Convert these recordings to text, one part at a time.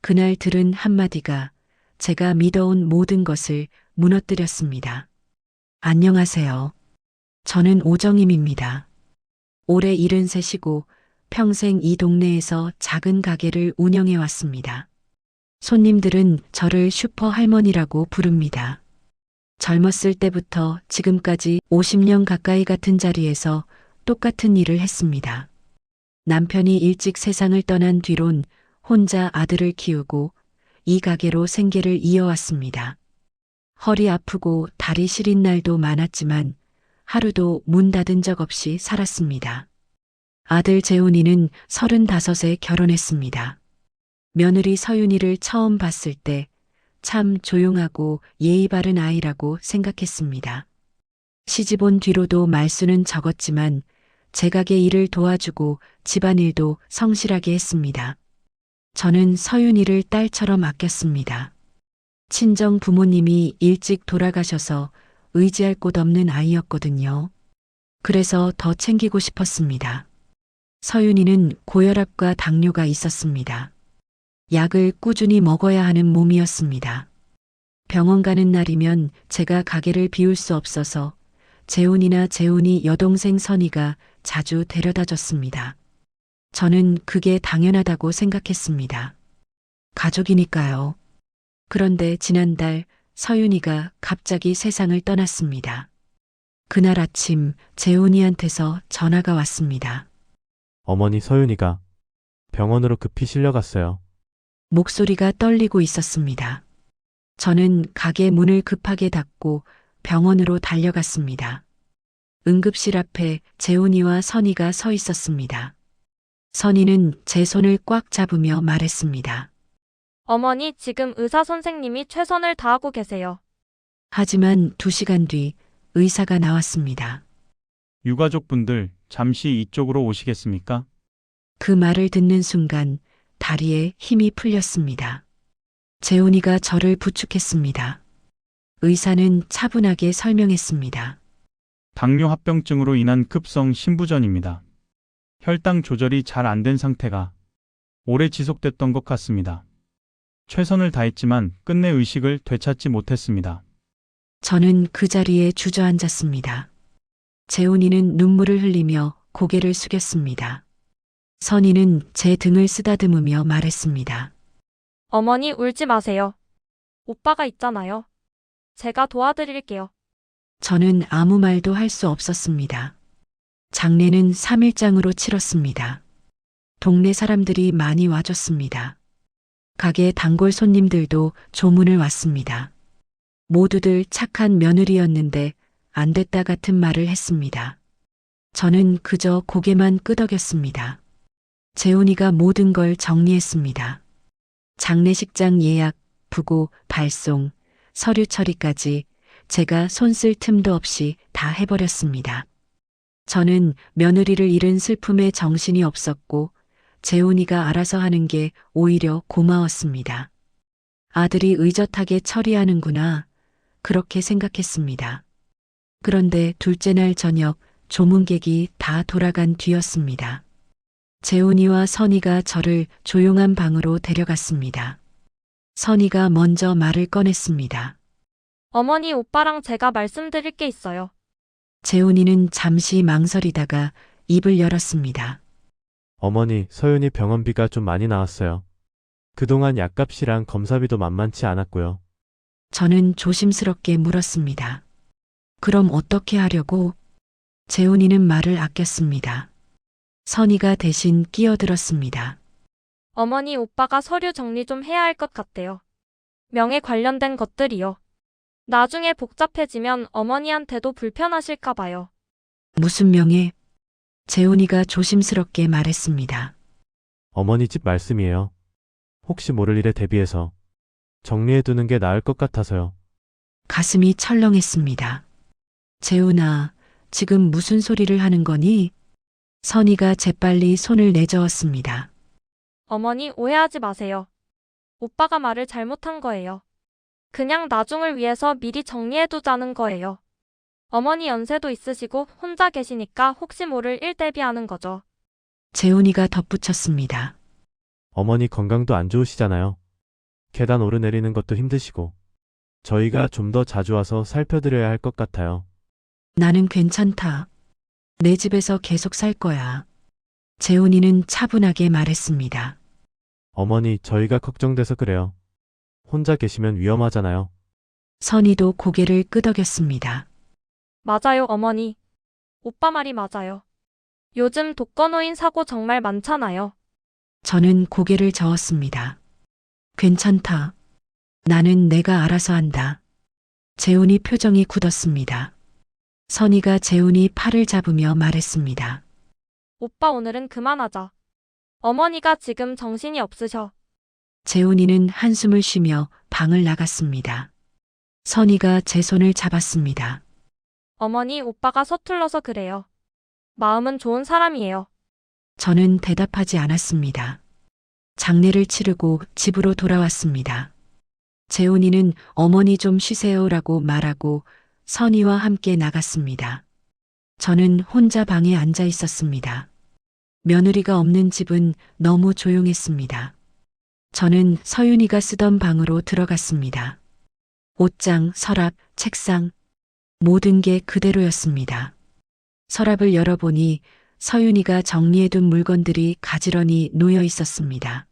그날 들은 한마디가 제가 믿어온 모든 것을 무너뜨렸습니다. 안녕하세요. 저는 오정임입니다. 올해 73이고 평생 이 동네에서 작은 가게를 운영해 왔습니다. 손님들은 저를 슈퍼 할머니라고 부릅니다. 젊었을 때부터 지금까지 50년 가까이 같은 자리에서 똑같은 일을 했습니다. 남편이 일찍 세상을 떠난 뒤론 혼자 아들을 키우고 이 가게로 생계를 이어왔습니다. 허리 아프고 다리 시린 날도 많았지만 하루도 문 닫은 적 없이 살았습니다. 아들 재훈이는 35에 결혼했습니다. 며느리 서윤이를 처음 봤을 때 참 조용하고 예의 바른 아이라고 생각했습니다. 시집 온 뒤로도 말수는 적었지만 제 가게 일을 도와주고 집안일도 성실하게 했습니다. 저는 서윤이를 딸처럼 아꼈습니다. 친정 부모님이 일찍 돌아가셔서 의지할 곳 없는 아이였거든요. 그래서 더 챙기고 싶었습니다. 서윤이는 고혈압과 당뇨가 있었습니다. 약을 꾸준히 먹어야 하는 몸이었습니다. 병원 가는 날이면 제가 가게를 비울 수 없어서 재훈이나 재훈이 여동생 선이가 자주 데려다 줬습니다. 저는 그게 당연하다고 생각했습니다. 가족이니까요. 그런데 지난달 서윤이가 갑자기 세상을 떠났습니다. 그날 아침 재훈이한테서 전화가 왔습니다. 어머니 서윤이가 병원으로 급히 실려갔어요. 목소리가 떨리고 있었습니다. 저는 가게 문을 급하게 닫고 병원으로 달려갔습니다. 응급실 앞에 재훈이와 선이가 서 있었습니다. 선이는 제 손을 꽉 잡으며 말했습니다. 어머니, 지금 의사 선생님이 최선을 다하고 계세요. 하지만 2시간 뒤 의사가 나왔습니다. 유가족분들 잠시 이쪽으로 오시겠습니까? 그 말을 듣는 순간 다리에 힘이 풀렸습니다. 재훈이가 저를 부축했습니다. 의사는 차분하게 설명했습니다. 당뇨 합병증으로 인한 급성 심부전입니다. 혈당 조절이 잘 안 된 상태가 오래 지속됐던 것 같습니다. 최선을 다했지만 끝내 의식을 되찾지 못했습니다. 저는 그 자리에 주저앉았습니다. 재훈이는 눈물을 흘리며 고개를 숙였습니다. 선이는 제 등을 쓰다듬으며 말했습니다. 어머니, 울지 마세요. 오빠가 있잖아요. 제가 도와드릴게요. 저는 아무 말도 할 수 없었습니다. 장례는 3일장으로 치렀습니다. 동네 사람들이 많이 와줬습니다. 가게 단골 손님들도 조문을 왔습니다. 모두들 착한 며느리였는데 안 됐다 같은 말을 했습니다. 저는 그저 고개만 끄덕였습니다. 재훈이가 모든 걸 정리했습니다. 장례식장 예약, 부고, 발송, 서류 처리까지 제가 손 쓸 틈도 없이 다 해버렸습니다. 저는 며느리를 잃은 슬픔에 정신이 없었고 재훈이가 알아서 하는 게 오히려 고마웠습니다. 아들이 의젓하게 처리하는구나, 그렇게 생각했습니다. 그런데 둘째 날 저녁 조문객이 다 돌아간 뒤였습니다. 재훈이와 선이가 저를 조용한 방으로 데려갔습니다. 선이가 먼저 말을 꺼냈습니다. 어머니, 오빠랑 제가 말씀드릴 게 있어요. 재훈이는 잠시 망설이다가 입을 열었습니다. 어머니 서윤이 병원비가 좀 많이 나왔어요. 그동안 약값이랑 검사비도 만만치 않았고요. 저는 조심스럽게 물었습니다. 그럼 어떻게 하려고? 재훈이는 말을 아꼈습니다. 선이가 대신 끼어들었습니다. 어머니, 오빠가 서류 정리 좀 해야 할 것 같아요. 명예 관련된 것들이요. 나중에 복잡해지면 어머니한테도 불편하실까 봐요. 무슨 명예? 재훈이가 조심스럽게 말했습니다. 어머니 집 말씀이에요. 혹시 모를 일에 대비해서 정리해두는 게 나을 것 같아서요. 가슴이 철렁했습니다. 재훈아, 지금 무슨 소리를 하는 거니? 선이가 재빨리 손을 내저었습니다. 어머니, 오해하지 마세요. 오빠가 말을 잘못한 거예요. 그냥 나중을 위해서 미리 정리해두자는 거예요. 어머니 연세도 있으시고 혼자 계시니까 혹시 모를 일 대비하는 거죠. 재훈이가 덧붙였습니다. 어머니 건강도 안 좋으시잖아요. 계단 오르내리는 것도 힘드시고 저희가 좀 더 자주 와서 살펴드려야 할 것 같아요. 나는 괜찮다. 내 집에서 계속 살 거야. 재훈이는 차분하게 말했습니다. 어머니, 저희가 걱정돼서 그래요. 혼자 계시면 위험하잖아요. 선희도 고개를 끄덕였습니다. 맞아요, 어머니. 오빠 말이 맞아요. 요즘 독거노인 사고 정말 많잖아요. 저는 고개를 저었습니다. 괜찮다. 나는 내가 알아서 한다. 재훈이 표정이 굳었습니다. 선희가 재훈이 팔을 잡으며 말했습니다. 오빠 오늘은 그만하자. 어머니가 지금 정신이 없으셔. 재훈이는 한숨을 쉬며 방을 나갔습니다. 선희가 제 손을 잡았습니다. 어머니, 오빠가 서툴러서 그래요. 마음은 좋은 사람이에요. 저는 대답하지 않았습니다. 장례를 치르고 집으로 돌아왔습니다. 재훈이는 어머니 좀 쉬세요라고 말하고 선희와 함께 나갔습니다. 저는 혼자 방에 앉아 있었습니다. 며느리가 없는 집은 너무 조용했습니다. 저는 서윤이가 쓰던 방으로 들어갔습니다. 옷장, 서랍, 책상, 모든 게 그대로였습니다. 서랍을 열어보니 서윤이가 정리해둔 물건들이 가지런히 놓여 있었습니다.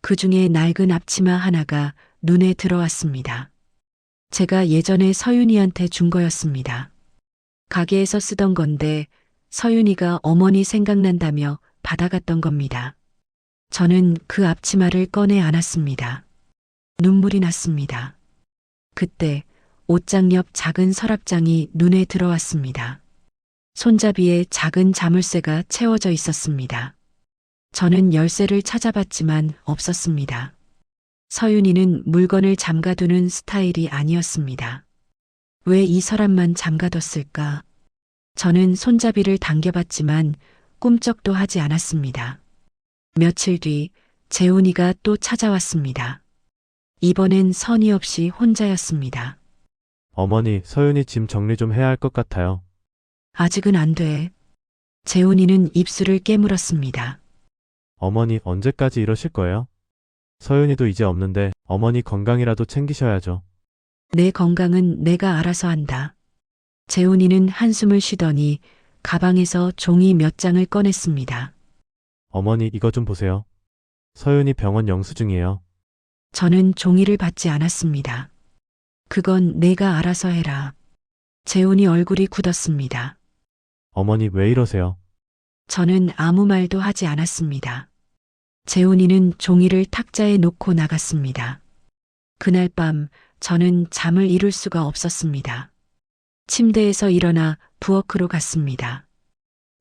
그 중에 낡은 앞치마 하나가 눈에 들어왔습니다. 제가 예전에 서윤이한테 준 거였습니다. 가게에서 쓰던 건데 서윤이가 어머니 생각난다며 받아갔던 겁니다. 저는 그 앞치마를 꺼내 안았습니다. 눈물이 났습니다. 그때 옷장 옆 작은 서랍장이 눈에 들어왔습니다. 손잡이에 작은 자물쇠가 채워져 있었습니다. 저는 열쇠를 찾아봤지만 없었습니다. 서윤이는 물건을 잠가두는 스타일이 아니었습니다. 왜 이 서랍만 잠가뒀을까? 저는 손잡이를 당겨봤지만 꿈쩍도 하지 않았습니다. 며칠 뒤 재훈이가 또 찾아왔습니다. 이번엔 선의 없이 혼자였습니다. 어머니, 서윤이 짐 정리 좀 해야 할 것 같아요. 아직은 안 돼. 재훈이는 입술을 깨물었습니다. 어머니, 언제까지 이러실 거예요? 서윤이도 이제 없는데 어머니 건강이라도 챙기셔야죠. 내 건강은 내가 알아서 한다. 재훈이는 한숨을 쉬더니 가방에서 종이 몇 장을 꺼냈습니다. 어머니, 이거 좀 보세요. 서윤이 병원 영수증이에요. 저는 종이를 받지 않았습니다. 그건 내가 알아서 해라. 재훈이 얼굴이 굳었습니다. 어머니, 왜 이러세요? 저는 아무 말도 하지 않았습니다. 재훈이는 종이를 탁자에 놓고 나갔습니다. 그날 밤 저는 잠을 이룰 수가 없었습니다. 침대에서 일어나 부엌으로 갔습니다.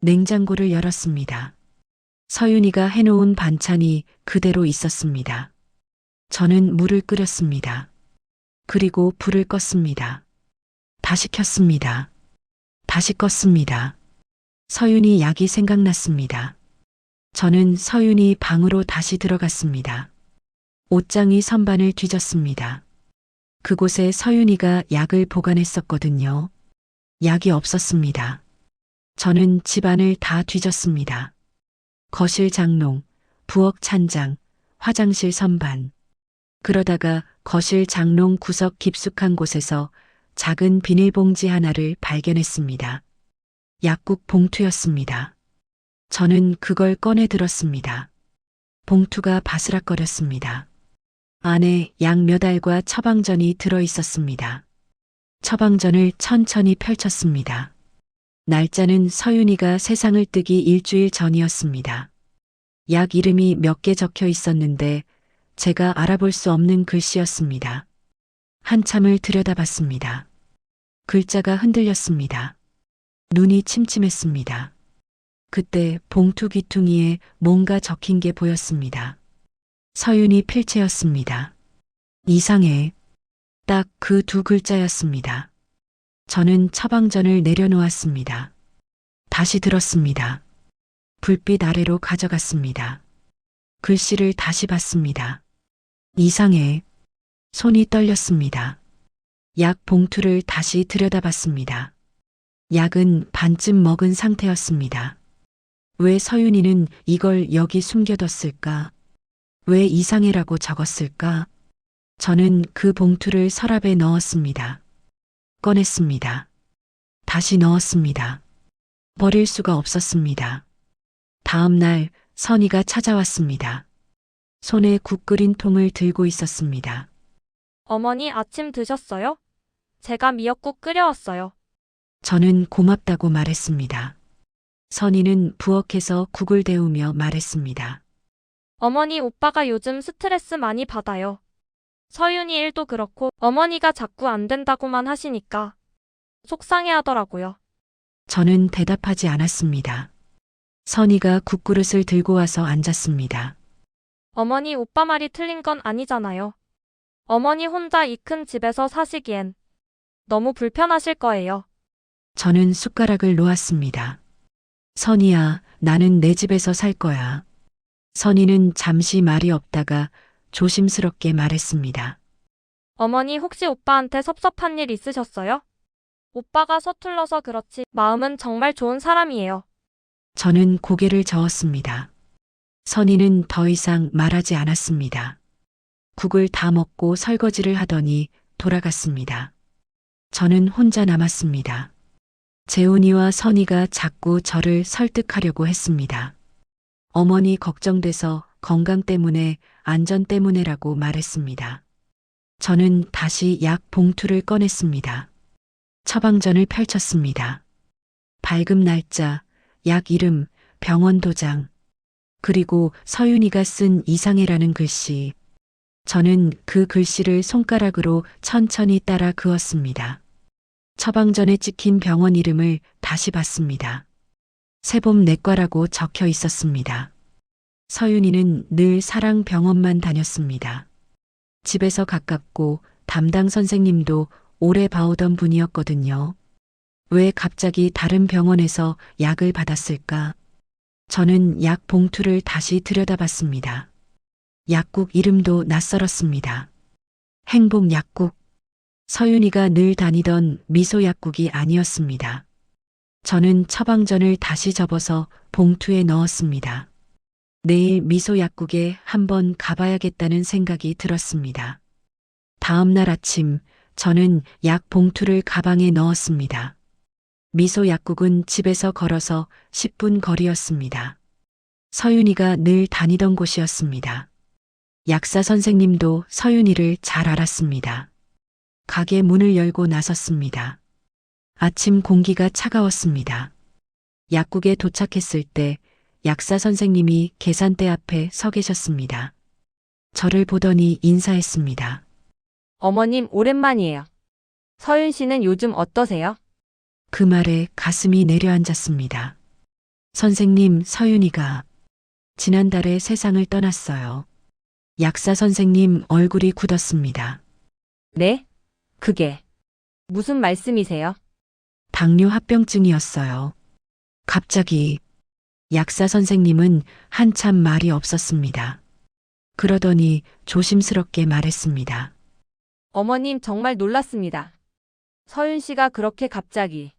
냉장고를 열었습니다. 서윤이가 해놓은 반찬이 그대로 있었습니다. 저는 물을 끓였습니다. 그리고 불을 껐습니다. 다시 켰습니다. 다시 껐습니다. 서윤이 약이 생각났습니다. 저는 서윤이 방으로 다시 들어갔습니다. 옷장이 선반을 뒤졌습니다. 그곳에 서윤이가 약을 보관했었거든요. 약이 없었습니다. 저는 집안을 다 뒤졌습니다. 거실 장롱, 부엌 찬장, 화장실 선반. 그러다가 거실 장롱 구석 깊숙한 곳에서 작은 비닐봉지 하나를 발견했습니다. 약국 봉투였습니다. 저는 그걸 꺼내 들었습니다. 봉투가 바스락거렸습니다. 안에 약 몇 알과 처방전이 들어 있었습니다. 처방전을 천천히 펼쳤습니다. 날짜는 서윤이가 세상을 뜨기 일주일 전이었습니다. 약 이름이 몇 개 적혀 있었는데 제가 알아볼 수 없는 글씨였습니다. 한참을 들여다봤습니다. 글자가 흔들렸습니다. 눈이 침침했습니다. 그때 봉투 귀퉁이에 뭔가 적힌 게 보였습니다. 서윤이 필체였습니다. 이상해. 딱 그 두 글자였습니다. 저는 처방전을 내려놓았습니다. 다시 들었습니다. 불빛 아래로 가져갔습니다. 글씨를 다시 봤습니다. 이상해. 손이 떨렸습니다. 약 봉투를 다시 들여다봤습니다. 약은 반쯤 먹은 상태였습니다. 왜 서윤이는 이걸 여기 숨겨뒀을까? 왜 이상해라고 적었을까? 저는 그 봉투를 서랍에 넣었습니다. 꺼냈습니다. 다시 넣었습니다. 버릴 수가 없었습니다. 다음 날 선희가 찾아왔습니다. 손에 국 끓인 통을 들고 있었습니다. 어머니 아침 드셨어요? 제가 미역국 끓여왔어요. 저는 고맙다고 말했습니다. 선희는 부엌에서 국을 데우며 말했습니다. 어머니 오빠가 요즘 스트레스 많이 받아요. 서윤이 일도 그렇고 어머니가 자꾸 안 된다고만 하시니까 속상해 하더라고요. 저는 대답하지 않았습니다. 선희가 국그릇을 들고 와서 앉았습니다. 어머니 오빠 말이 틀린 건 아니잖아요. 어머니 혼자 이 큰 집에서 사시기엔 너무 불편하실 거예요. 저는 숟가락을 놓았습니다. 선희야, 나는 내 집에서 살 거야. 선희는 잠시 말이 없다가 조심스럽게 말했습니다. 어머니 혹시 오빠한테 섭섭한 일 있으셨어요? 오빠가 서툴러서 그렇지 마음은 정말 좋은 사람이에요. 저는 고개를 저었습니다. 선희는 더 이상 말하지 않았습니다. 국을 다 먹고 설거지를 하더니 돌아갔습니다. 저는 혼자 남았습니다. 재훈이와 선희가 자꾸 저를 설득하려고 했습니다. 어머니 걱정돼서 건강 때문에, 안전 때문에라고 말했습니다. 저는 다시 약 봉투를 꺼냈습니다. 처방전을 펼쳤습니다. 발급 날짜, 약 이름, 병원 도장, 그리고 서윤이가 쓴 이상해라는 글씨. 저는 그 글씨를 손가락으로 천천히 따라 그었습니다. 처방전에 찍힌 병원 이름을 다시 봤습니다. 세봄 내과라고 적혀 있었습니다. 서윤이는 늘 사랑병원만 다녔습니다. 집에서 가깝고 담당 선생님도 오래 봐오던 분이었거든요. 왜 갑자기 다른 병원에서 약을 받았을까? 저는 약 봉투를 다시 들여다봤습니다. 약국 이름도 낯설었습니다. 행복약국. 서윤이가 늘 다니던 미소약국이 아니었습니다. 저는 처방전을 다시 접어서 봉투에 넣었습니다. 내일 미소약국에 한번 가봐야겠다는 생각이 들었습니다. 다음 날 아침 저는 약 봉투를 가방에 넣었습니다. 미소약국은 집에서 걸어서 10분 거리였습니다. 서윤이가 늘 다니던 곳이었습니다. 약사 선생님도 서윤이를 잘 알았습니다. 가게 문을 열고 나섰습니다. 아침 공기가 차가웠습니다. 약국에 도착했을 때 약사 선생님이 계산대 앞에 서 계셨습니다. 저를 보더니 인사했습니다. 어머님, 오랜만이에요. 서윤 씨는 요즘 어떠세요? 그 말에 가슴이 내려앉았습니다. 선생님, 서윤이가 지난달에 세상을 떠났어요. 약사 선생님 얼굴이 굳었습니다. 네? 그게 무슨 말씀이세요? 당뇨 합병증이었어요. 갑자기 약사 선생님은 한참 말이 없었습니다. 그러더니 조심스럽게 말했습니다. 어머님 정말 놀랐습니다. 서윤 씨가 그렇게 갑자기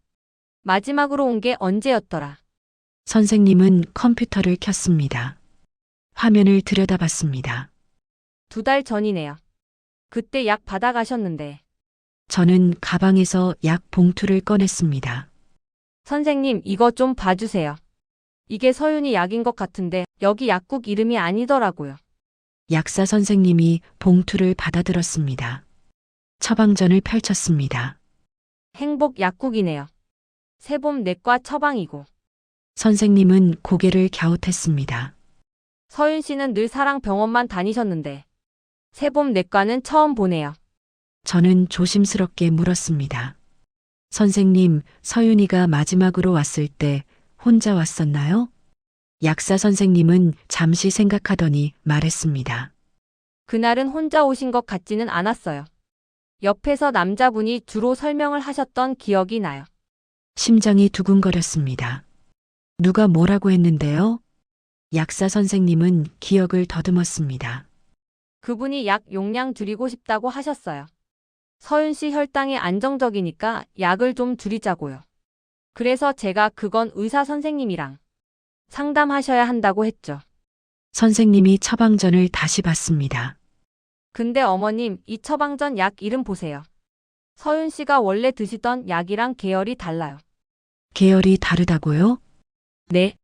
마지막으로 온 게 언제였더라? 선생님은 컴퓨터를 켰습니다. 화면을 들여다봤습니다. 2달 전이네요. 그때 약 받아가셨는데. 저는 가방에서 약 봉투를 꺼냈습니다. 선생님, 이거 좀 봐주세요. 이게 서윤이 약인 것 같은데 여기 약국 이름이 아니더라고요. 약사 선생님이 봉투를 받아들었습니다. 처방전을 펼쳤습니다. 행복 약국이네요. 세봄 내과 처방이고. 선생님은 고개를 갸웃했습니다. 서윤 씨는 늘 사랑병원만 다니셨는데 세봄 내과는 처음 보네요. 저는 조심스럽게 물었습니다. 선생님, 서윤이가 마지막으로 왔을 때 혼자 왔었나요? 약사 선생님은 잠시 생각하더니 말했습니다. 그날은 혼자 오신 것 같지는 않았어요. 옆에서 남자분이 주로 설명을 하셨던 기억이 나요. 심장이 두근거렸습니다. 누가 뭐라고 했는데요? 약사 선생님은 기억을 더듬었습니다. 그분이 약 용량 줄이고 싶다고 하셨어요. 서윤 씨 혈당이 안정적이니까 약을 좀 줄이자고요. 그래서 제가 그건 의사 선생님이랑 상담하셔야 한다고 했죠. 선생님이 처방전을 다시 봤습니다. 근데 어머님, 이 처방전 약 이름 보세요. 서윤 씨가 원래 드시던 약이랑 계열이 달라요. 계열이 다르다고요? 네.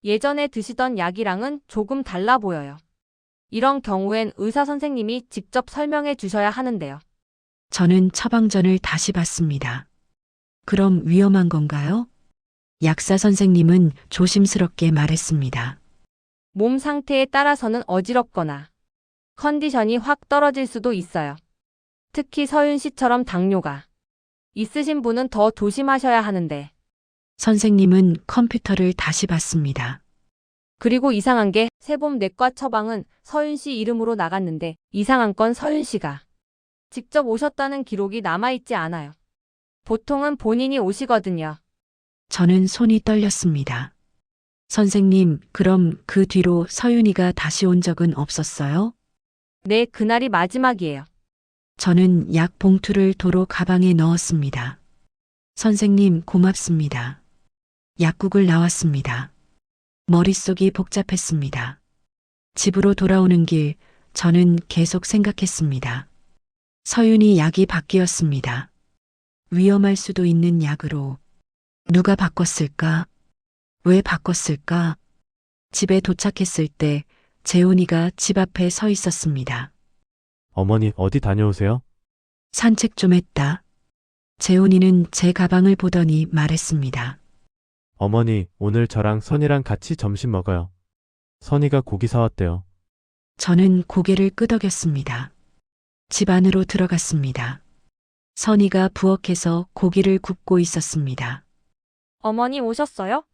예전에 드시던 약이랑은 조금 달라 보여요. 이런 경우엔 의사 선생님이 직접 설명해 주셔야 하는데요. 저는 처방전을 다시 봤습니다. 그럼 위험한 건가요? 약사 선생님은 조심스럽게 말했습니다. 몸 상태에 따라서는 어지럽거나 컨디션이 확 떨어질 수도 있어요. 특히 서윤 씨처럼 당뇨가 있으신 분은 더 조심하셔야 하는데. 선생님은 컴퓨터를 다시 봤습니다. 그리고 이상한 게 세봄 내과 처방은 서윤 씨 이름으로 나갔는데 이상한 건 서윤 씨가 직접 오셨다는 기록이 남아있지 않아요. 보통은 본인이 오시거든요. 저는 손이 떨렸습니다. 선생님, 그럼 그 뒤로 서윤이가 다시 온 적은 없었어요? 네, 그날이 마지막이에요. 저는 약 봉투를 도로 가방에 넣었습니다. 선생님, 고맙습니다. 약국을 나왔습니다. 머릿속이 복잡했습니다. 집으로 돌아오는 길, 저는 계속 생각했습니다. 서윤이 약이 바뀌었습니다. 위험할 수도 있는 약으로. 누가 바꿨을까? 왜 바꿨을까? 집에 도착했을 때 재훈이가 집 앞에 서 있었습니다. 어머니, 어디 다녀오세요? 산책 좀 했다. 재훈이는 제 가방을 보더니 말했습니다. 어머니, 오늘 저랑 선이랑 같이 점심 먹어요. 선이가 고기 사왔대요. 저는 고개를 끄덕였습니다. 집 안으로 들어갔습니다. 선이가 부엌에서 고기를 굽고 있었습니다. 어머니 오셨어요?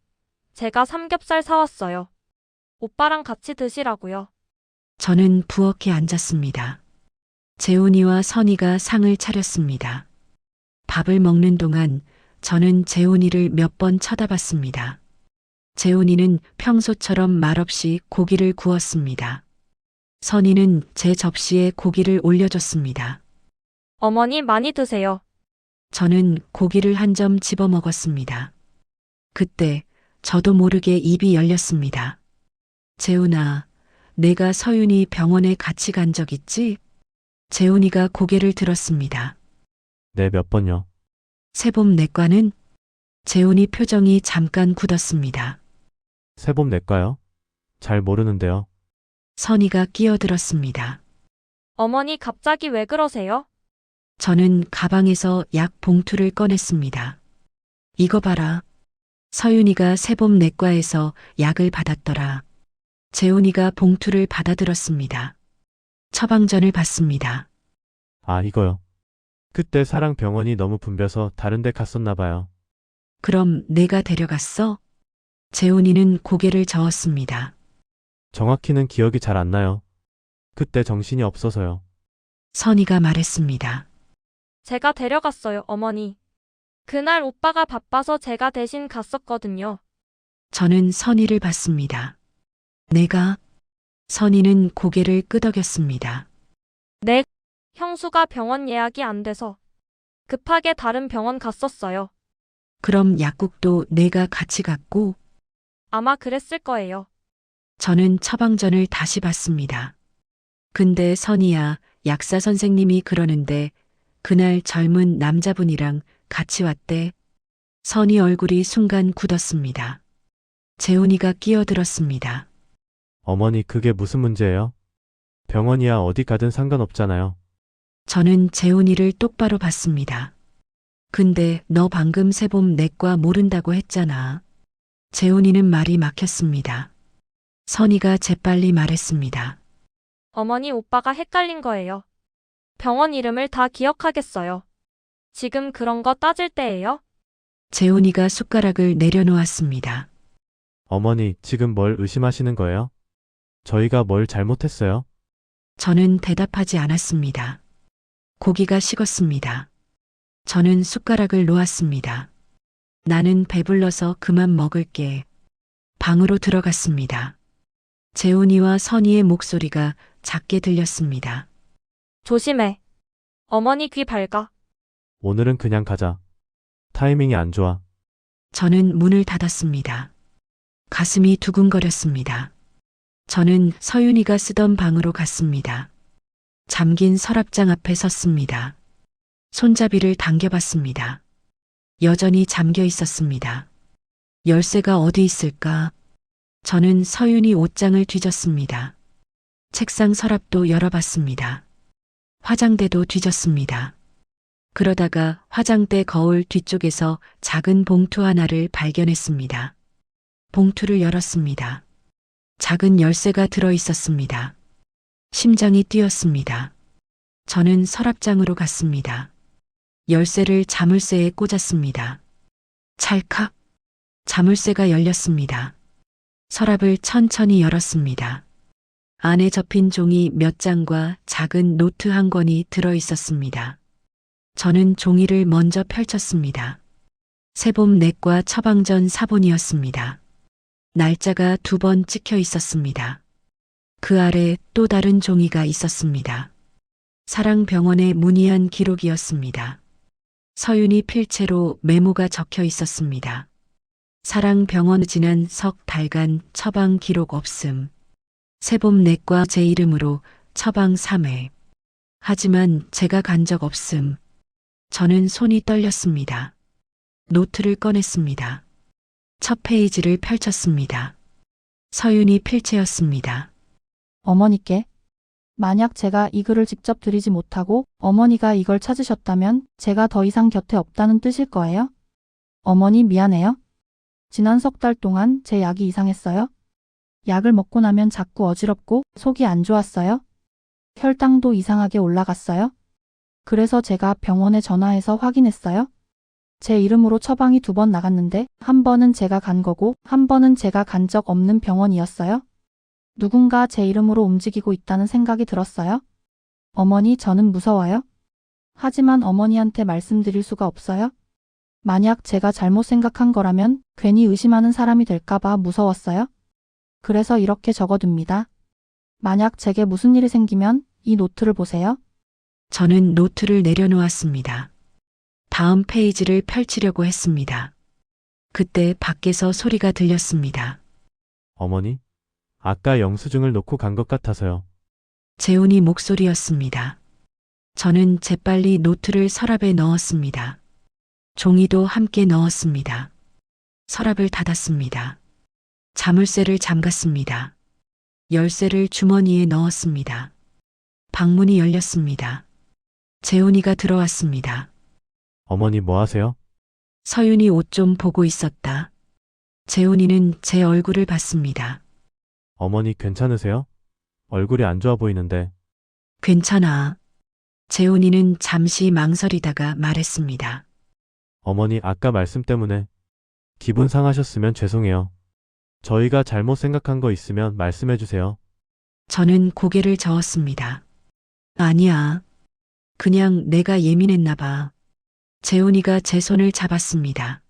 제가 삼겹살 사왔어요. 오빠랑 같이 드시라고요. 저는 부엌에 앉았습니다. 재훈이와 선이가 상을 차렸습니다. 밥을 먹는 동안 저는 재훈이를 몇 번 쳐다봤습니다. 재훈이는 평소처럼 말없이 고기를 구웠습니다. 선이는 제 접시에 고기를 올려줬습니다. 어머니 많이 드세요. 저는 고기를 한 점 집어 먹었습니다. 그때 저도 모르게 입이 열렸습니다. 재훈아, 내가 서윤이 병원에 같이 간 적 있지? 재훈이가 고개를 들었습니다. 네, 몇 번요? 세봄 내과는? 재훈이 표정이 잠깐 굳었습니다. 세봄 내과요? 잘 모르는데요. 선이가 끼어들었습니다. 어머니 갑자기 왜 그러세요? 저는 가방에서 약 봉투를 꺼냈습니다. 이거 봐라. 서윤이가 세봄 내과에서 약을 받았더라. 재훈이가 봉투를 받아들었습니다. 처방전을 받습니다. 아, 이거요. 그때 사랑병원이 너무 붐벼서 다른 데 갔었나 봐요. 그럼 내가 데려갔어? 재훈이는 고개를 저었습니다. 정확히는 기억이 잘 안 나요. 그때 정신이 없어서요. 선이가 말했습니다. 제가 데려갔어요, 어머니. 그날 오빠가 바빠서 제가 대신 갔었거든요. 저는 선이를 봤습니다. 내가? 선이는 고개를 끄덕였습니다. 네, 형수가 병원 예약이 안 돼서 급하게 다른 병원 갔었어요. 그럼 약국도 내가 같이 갔고? 아마 그랬을 거예요. 저는 처방전을 다시 봤습니다. 근데 선이야, 약사 선생님이 그러는데 그날 젊은 남자분이랑 같이 왔대. 선이 얼굴이 순간 굳었습니다. 재훈이가 끼어들었습니다. 어머니, 그게 무슨 문제예요? 병원이야 어디 가든 상관없잖아요. 저는 재훈이를 똑바로 봤습니다. 근데 너 방금 세봄 내과 모른다고 했잖아. 재훈이는 말이 막혔습니다. 선이가 재빨리 말했습니다. 어머니 오빠가 헷갈린 거예요. 병원 이름을 다 기억하겠어요. 지금 그런 거 따질 때예요? 재훈이가 숟가락을 내려놓았습니다. 어머니, 지금 뭘 의심하시는 거예요? 저희가 뭘 잘못했어요? 저는 대답하지 않았습니다. 고기가 식었습니다. 저는 숟가락을 놓았습니다. 나는 배불러서 그만 먹을게. 방으로 들어갔습니다. 재훈이와 선이의 목소리가 작게 들렸습니다. 조심해. 어머니 귀 밝아. 오늘은 그냥 가자. 타이밍이 안 좋아. 저는 문을 닫았습니다. 가슴이 두근거렸습니다. 저는 서윤이가 쓰던 방으로 갔습니다. 잠긴 서랍장 앞에 섰습니다. 손잡이를 당겨봤습니다. 여전히 잠겨 있었습니다. 열쇠가 어디 있을까? 저는 서윤이 옷장을 뒤졌습니다. 책상 서랍도 열어봤습니다. 화장대도 뒤졌습니다. 그러다가 화장대 거울 뒤쪽에서 작은 봉투 하나를 발견했습니다. 봉투를 열었습니다. 작은 열쇠가 들어 있었습니다. 심장이 뛰었습니다. 저는 서랍장으로 갔습니다. 열쇠를 자물쇠에 꽂았습니다. 찰칵! 자물쇠가 열렸습니다. 서랍을 천천히 열었습니다. 안에 접힌 종이 몇 장과 작은 노트 한 권이 들어 있었습니다. 저는 종이를 먼저 펼쳤습니다. 새봄 내과 처방전 사본이었습니다. 날짜가 2번 찍혀 있었습니다. 그 아래 또 다른 종이가 있었습니다. 사랑병원에 문의한 기록이었습니다. 서윤이 필체로 메모가 적혀 있었습니다. 사랑병원 지난 석 달간 처방 기록 없음. 새봄 내과 제 이름으로 처방 3회. 하지만 제가 간 적 없음. 저는 손이 떨렸습니다. 노트를 꺼냈습니다. 첫 페이지를 펼쳤습니다. 서윤이 필체였습니다. 어머니께 만약 제가 이 글을 직접 드리지 못하고 어머니가 이걸 찾으셨다면 제가 더 이상 곁에 없다는 뜻일 거예요? 어머니 미안해요. 지난 석 달 동안 제 약이 이상했어요. 약을 먹고 나면 자꾸 어지럽고 속이 안 좋았어요. 혈당도 이상하게 올라갔어요. 그래서 제가 병원에 전화해서 확인했어요. 제 이름으로 처방이 2번 나갔는데 한 번은 제가 간 거고 한 번은 제가 간 적 없는 병원이었어요. 누군가 제 이름으로 움직이고 있다는 생각이 들었어요. 어머니, 저는 무서워요. 하지만 어머니한테 말씀드릴 수가 없어요. 만약 제가 잘못 생각한 거라면 괜히 의심하는 사람이 될까봐 무서웠어요. 그래서 이렇게 적어둡니다. 만약 제게 무슨 일이 생기면 이 노트를 보세요. 저는 노트를 내려놓았습니다. 다음 페이지를 펼치려고 했습니다. 그때 밖에서 소리가 들렸습니다. 어머니? 아까 영수증을 놓고 간 것 같아서요. 재훈이 목소리였습니다. 저는 재빨리 노트를 서랍에 넣었습니다. 종이도 함께 넣었습니다. 서랍을 닫았습니다. 자물쇠를 잠갔습니다. 열쇠를 주머니에 넣었습니다. 방문이 열렸습니다. 재훈이가 들어왔습니다. 어머니 뭐 하세요? 서윤이 옷 좀 보고 있었다. 재훈이는 제 얼굴을 봤습니다. 어머니 괜찮으세요? 얼굴이 안 좋아 보이는데. 괜찮아. 재훈이는 잠시 망설이다가 말했습니다. 어머니 아까 말씀 때문에 기분 상하셨으면 죄송해요. 저희가 잘못 생각한 거 있으면 말씀해 주세요. 저는 고개를 저었습니다. 아니야. 그냥 내가 예민했나 봐. 재훈이가 제 손을 잡았습니다.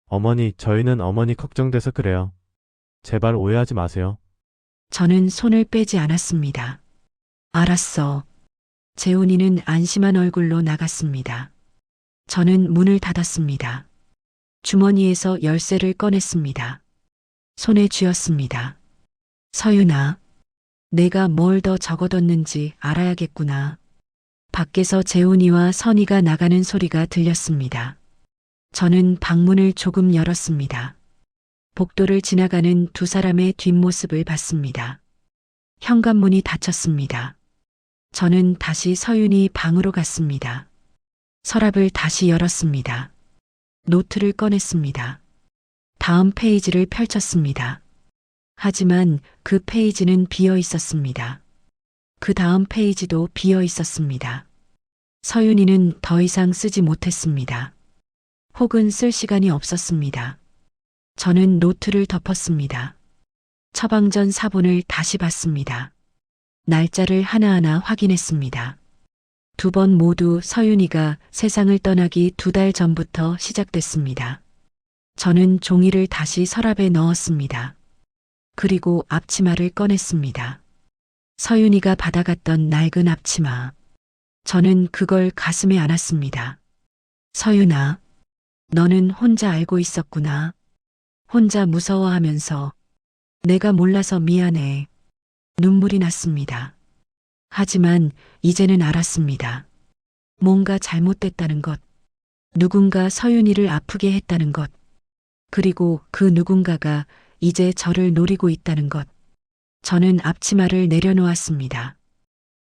어머니, 저희는 어머니 걱정돼서 그래요. 제발 오해하지 마세요. 저는 손을 빼지 않았습니다. 알았어. 재훈이는 안심한 얼굴로 나갔습니다. 저는 문을 닫았습니다. 주머니에서 열쇠를 꺼냈습니다. 손에 쥐었습니다. 서윤아, 내가 뭘 더 적어뒀는지 알아야겠구나. 밖에서 재훈이와 선이가 나가는 소리가 들렸습니다. 저는 방문을 조금 열었습니다. 복도를 지나가는 2 사람의 뒷모습을 봤습니다. 현관문이 닫혔습니다. 저는 다시 서윤이 방으로 갔습니다. 서랍을 다시 열었습니다. 노트를 꺼냈습니다. 다음 페이지를 펼쳤습니다. 하지만 그 페이지는 비어 있었습니다. 그 다음 페이지도 비어 있었습니다. 서윤이는 더 이상 쓰지 못했습니다. 혹은 쓸 시간이 없었습니다. 저는 노트를 덮었습니다. 처방전 사본을 다시 봤습니다. 날짜를 하나하나 확인했습니다. 2번 모두 서윤이가 세상을 떠나기 2달 전부터 시작됐습니다. 저는 종이를 다시 서랍에 넣었습니다. 그리고 앞치마를 꺼냈습니다. 서윤이가 받아갔던 낡은 앞치마. 저는 그걸 가슴에 안았습니다. 서윤아, 너는 혼자 알고 있었구나. 혼자 무서워하면서. 내가 몰라서 미안해. 눈물이 났습니다. 하지만 이제는 알았습니다. 뭔가 잘못됐다는 것. 누군가 서윤이를 아프게 했다는 것. 그리고 그 누군가가 이제 저를 노리고 있다는 것. 저는 앞치마를 내려놓았습니다.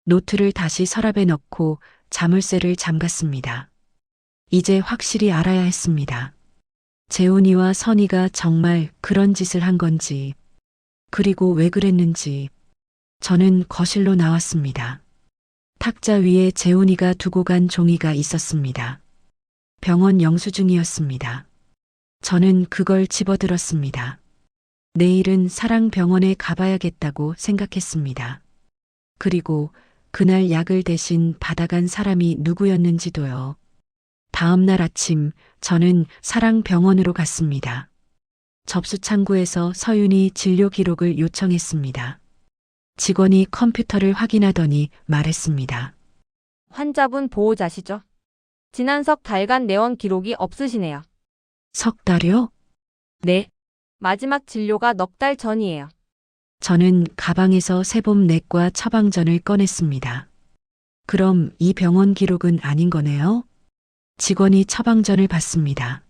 노트를 다시 서랍에 넣고 자물쇠를 잠갔습니다. 이제 확실히 알아야 했습니다. 재훈이와 선이가 정말 그런 짓을 한 건지, 그리고 왜 그랬는지. 저는 거실로 나왔습니다. 탁자 위에 재훈이가 두고 간 종이가 있었습니다. 병원 영수증이었습니다. 저는 그걸 집어들었습니다. 내일은 사랑병원에 가봐야겠다고 생각했습니다. 그리고 그날 약을 대신 받아간 사람이 누구였는지도요. 다음 날 아침 저는 사랑병원으로 갔습니다. 접수 창구에서 서윤이 진료 기록을 요청했습니다. 직원이 컴퓨터를 확인하더니 말했습니다. 환자분 보호자시죠? 지난 석 달간 내원 기록이 없으시네요. 석 달요? 네. 마지막 진료가 넉 달 전이에요. 저는 가방에서 세봄 넥과 처방전을 꺼냈습니다. 그럼 이 병원 기록은 아닌 거네요? 직원이 처방전을 받습니다.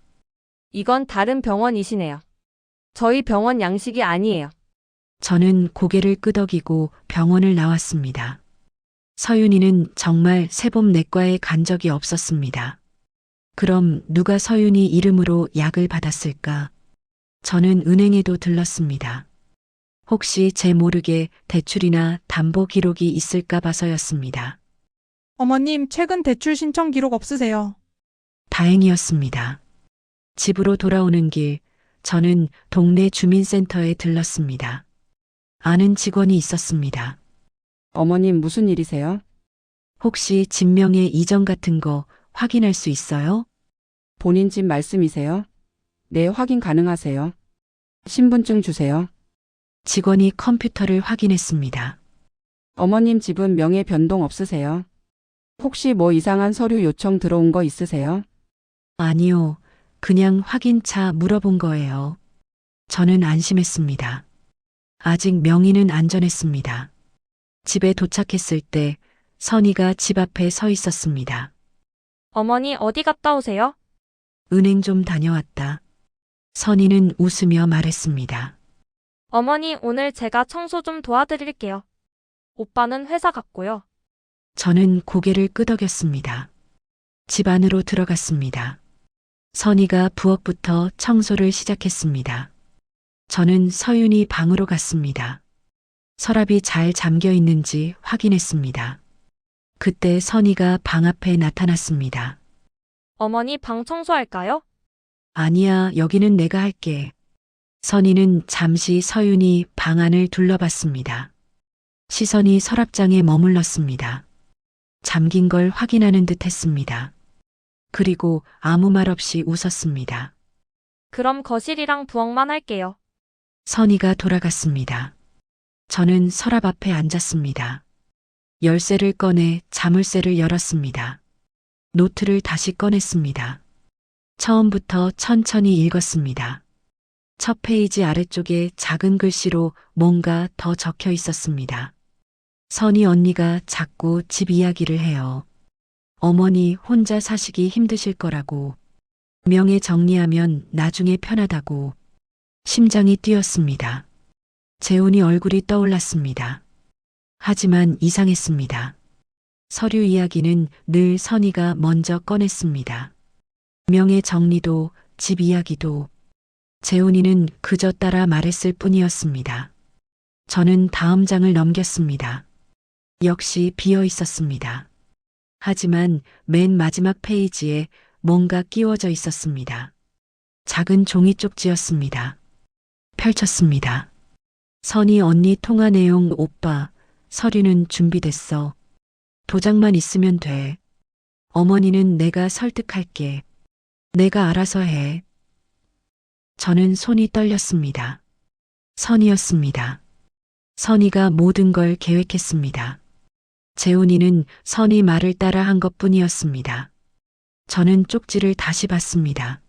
이건 다른 병원이시네요. 저희 병원 양식이 아니에요. 저는 고개를 끄덕이고 병원을 나왔습니다. 서윤이는 정말 세봄 내과에 간 적이 없었습니다. 그럼 누가 서윤이 이름으로 약을 받았을까? 저는 은행에도 들렀습니다. 혹시 제 모르게 대출이나 담보 기록이 있을까 봐서였습니다. 어머님, 최근 대출 신청 기록 없으세요? 다행이었습니다. 집으로 돌아오는 길, 저는 동네 주민센터에 들렀습니다. 아는 직원이 있었습니다. 어머님 무슨 일이세요? 혹시 진명의 이전 같은 거 확인할 수 있어요? 본인 집 말씀이세요? 네, 확인 가능하세요. 신분증 주세요. 직원이 컴퓨터를 확인했습니다. 어머님 집은 명의 변동 없으세요? 혹시 뭐 이상한 서류 요청 들어온 거 있으세요? 아니요, 그냥 확인차 물어본 거예요. 저는 안심했습니다. 아직 명의는 안전했습니다. 집에 도착했을 때 선이가 집 앞에 서 있었습니다. 어머니 어디 갔다 오세요? 은행 좀 다녀왔다. 선이는 웃으며 말했습니다. 어머니 오늘 제가 청소 좀 도와드릴게요. 오빠는 회사 갔고요. 저는 고개를 끄덕였습니다. 집 안으로 들어갔습니다. 선이가 부엌부터 청소를 시작했습니다. 저는 서윤이 방으로 갔습니다. 서랍이 잘 잠겨 있는지 확인했습니다. 그때 선이가 방 앞에 나타났습니다. 어머니 방 청소할까요? 아니야, 여기는 내가 할게. 선이는 잠시 서윤이 방 안을 둘러봤습니다. 시선이 서랍장에 머물렀습니다. 잠긴 걸 확인하는 듯 했습니다. 그리고 아무 말 없이 웃었습니다. 그럼 거실이랑 부엌만 할게요. 선이가 돌아갔습니다. 저는 서랍 앞에 앉았습니다. 열쇠를 꺼내 자물쇠를 열었습니다. 노트를 다시 꺼냈습니다. 처음부터 천천히 읽었습니다. 첫 페이지 아래쪽에 작은 글씨로 뭔가 더 적혀 있었습니다. 선이 언니가 자꾸 집 이야기를 해요. 어머니 혼자 사시기 힘드실 거라고. 명예 정리하면 나중에 편하다고. 심장이 뛰었습니다. 재훈이 얼굴이 떠올랐습니다. 하지만 이상했습니다. 서류 이야기는 늘 선이가 먼저 꺼냈습니다. 명예 정리도 집 이야기도 재훈이는 그저 따라 말했을 뿐이었습니다. 저는 다음 장을 넘겼습니다. 역시 비어 있었습니다. 하지만 맨 마지막 페이지에 뭔가 끼워져 있었습니다. 작은 종이 쪽지였습니다. 펼쳤습니다. 선이 언니 통화 내용 오빠, 서류는 준비됐어. 도장만 있으면 돼. 어머니는 내가 설득할게. 내가 알아서 해. 저는 손이 떨렸습니다. 선이었습니다. 선이가 모든 걸 계획했습니다. 재훈이는 선이 말을 따라 한 것뿐이었습니다. 저는 쪽지를 다시 봤습니다.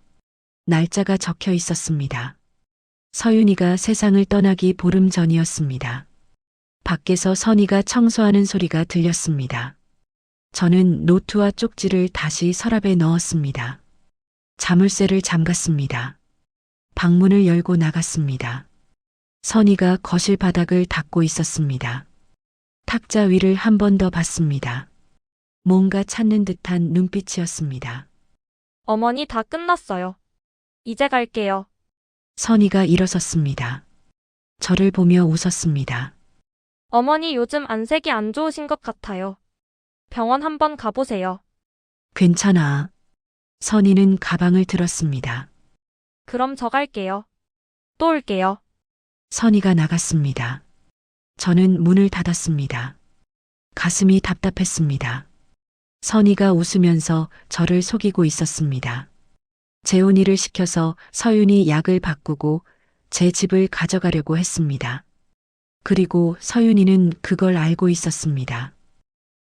날짜가 적혀 있었습니다. 서윤이가 세상을 떠나기 보름 전이었습니다. 밖에서 선이가 청소하는 소리가 들렸습니다. 저는 노트와 쪽지를 다시 서랍에 넣었습니다. 자물쇠를 잠갔습니다. 방문을 열고 나갔습니다. 선이가 거실 바닥을 닦고 있었습니다. 탁자 위를 한 번 더 봤습니다. 뭔가 찾는 듯한 눈빛이었습니다. 어머니 다 끝났어요. 이제 갈게요. 선이가 일어섰습니다. 저를 보며 웃었습니다. 어머니 요즘 안색이 안 좋으신 것 같아요. 병원 한번 가보세요. 괜찮아. 선이는 가방을 들었습니다. 그럼 저 갈게요. 또 올게요. 선이가 나갔습니다. 저는 문을 닫았습니다. 가슴이 답답했습니다. 선이가 웃으면서 저를 속이고 있었습니다. 재훈이를 시켜서 서윤이 약을 바꾸고 제 집을 가져가려고 했습니다. 그리고 서윤이는 그걸 알고 있었습니다.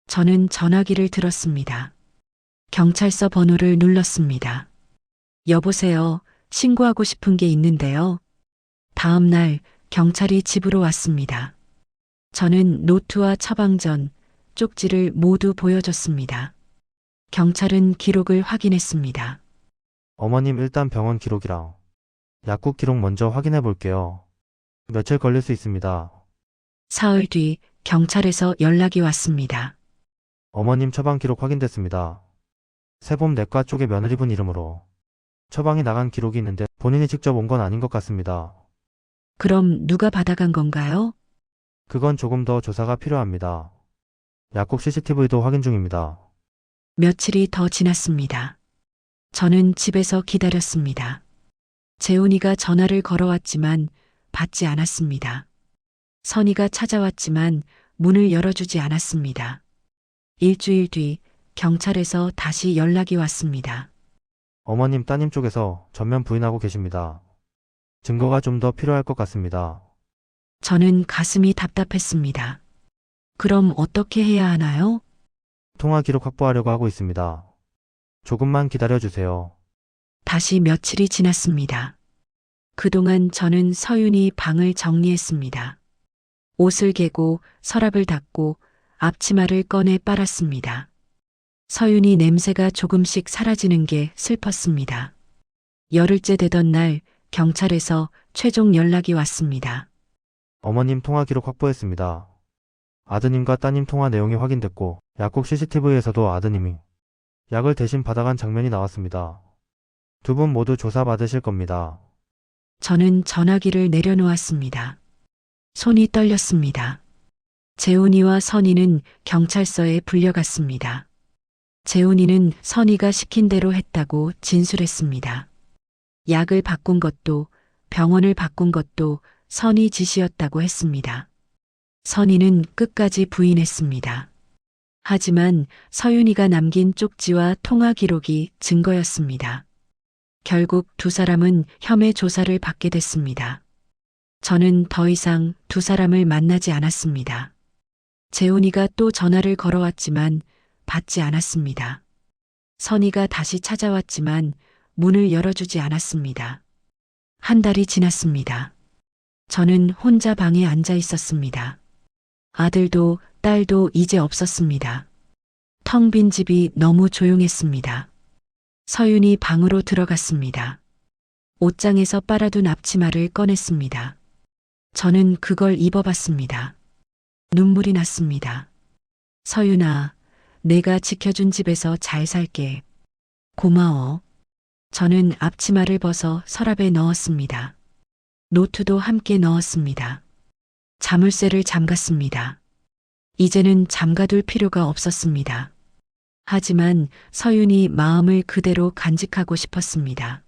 저는 전화기를 들었습니다. 경찰서 번호를 눌렀습니다. 여보세요. 신고하고 싶은 게 있는데요. 다음 날 경찰이 집으로 왔습니다. 저는 노트와 처방전, 쪽지를 모두 보여줬습니다. 경찰은 기록을 확인했습니다. 어머님 일단 병원 기록이랑 약국 기록 먼저 확인해 볼게요. 며칠 걸릴 수 있습니다. 사흘 뒤 경찰에서 연락이 왔습니다. 어머님 처방 기록 확인됐습니다. 세봄 내과 쪽의 며느리분 이름으로 처방이 나간 기록이 있는데 본인이 직접 온 건 아닌 것 같습니다. 그럼 누가 받아간 건가요? 그건 조금 더 조사가 필요합니다. 약국 CCTV도 확인 중입니다. 며칠이 더 지났습니다. 저는 집에서 기다렸습니다. 재훈이가 전화를 걸어왔지만 받지 않았습니다. 선이가 찾아왔지만 문을 열어주지 않았습니다. 일주일 뒤 경찰에서 다시 연락이 왔습니다. 어머님 따님 쪽에서 전면 부인하고 계십니다. 증거가 좀 더 필요할 것 같습니다. 저는 가슴이 답답했습니다. 그럼 어떻게 해야 하나요? 통화 기록 확보하려고 하고 있습니다. 조금만 기다려주세요. 다시 며칠이 지났습니다. 그동안 저는 서윤이 방을 정리했습니다. 옷을 개고 서랍을 닫고 앞치마를 꺼내 빨았습니다. 서윤이 냄새가 조금씩 사라지는 게 슬펐습니다. 열흘째 되던 날 경찰에서 최종 연락이 왔습니다. 어머님 통화 기록 확보했습니다. 아드님과 따님 통화 내용이 확인됐고 약국 CCTV에서도 아드님이 약을 대신 받아간 장면이 나왔습니다. 두 분 모두 조사받으실 겁니다. 저는 전화기를 내려놓았습니다. 손이 떨렸습니다. 재훈이와 선이는 경찰서에 불려갔습니다. 재훈이는 선이가 시킨 대로 했다고 진술했습니다. 약을 바꾼 것도 병원을 바꾼 것도 선이 지시였다고 했습니다. 선이는 끝까지 부인했습니다. 하지만 서윤이가 남긴 쪽지와 통화 기록이 증거였습니다. 결국 두 사람은 혐의 조사를 받게 됐습니다. 저는 더 이상 두 사람을 만나지 않았습니다. 재훈이가 또 전화를 걸어왔지만 받지 않았습니다. 선이가 다시 찾아왔지만 문을 열어주지 않았습니다. 한 달이 지났습니다. 저는 혼자 방에 앉아 있었습니다. 아들도 딸도 이제 없었습니다. 텅 빈 집이 너무 조용했습니다. 서윤이 방으로 들어갔습니다. 옷장에서 빨아둔 앞치마를 꺼냈습니다. 저는 그걸 입어봤습니다. 눈물이 났습니다. 서윤아, 내가 지켜준 집에서 잘 살게. 고마워. 저는 앞치마를 벗어 서랍에 넣었습니다. 노트도 함께 넣었습니다. 자물쇠를 잠갔습니다. 이제는 잠가둘 필요가 없었습니다. 하지만 서윤이 마음을 그대로 간직하고 싶었습니다.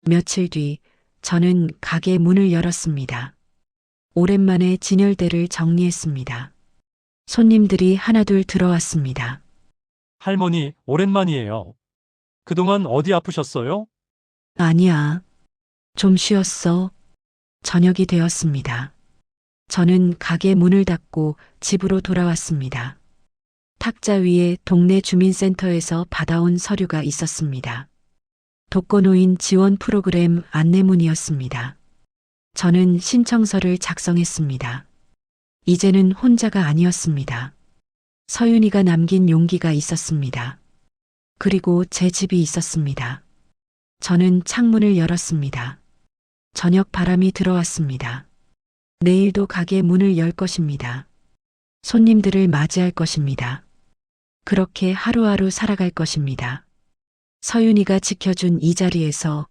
며칠 뒤 저는 가게 문을 열었습니다. 오랜만에 진열대를 정리했습니다. 손님들이 하나둘 들어왔습니다. 할머니, 오랜만이에요. 그동안 어디 아프셨어요? 아니야. 좀 쉬었어. 저녁이 되었습니다. 저는 가게 문을 닫고 집으로 돌아왔습니다. 탁자 위에 동네 주민센터에서 받아온 서류가 있었습니다. 독거노인 지원 프로그램 안내문이었습니다. 저는 신청서를 작성했습니다. 이제는 혼자가 아니었습니다. 서윤이가 남긴 용기가 있었습니다. 그리고 제 집이 있었습니다. 저는 창문을 열었습니다. 저녁 바람이 들어왔습니다. 내일도 가게 문을 열 것입니다. 손님들을 맞이할 것입니다. 그렇게 하루하루 살아갈 것입니다. 서윤이가 지켜준 이 자리에서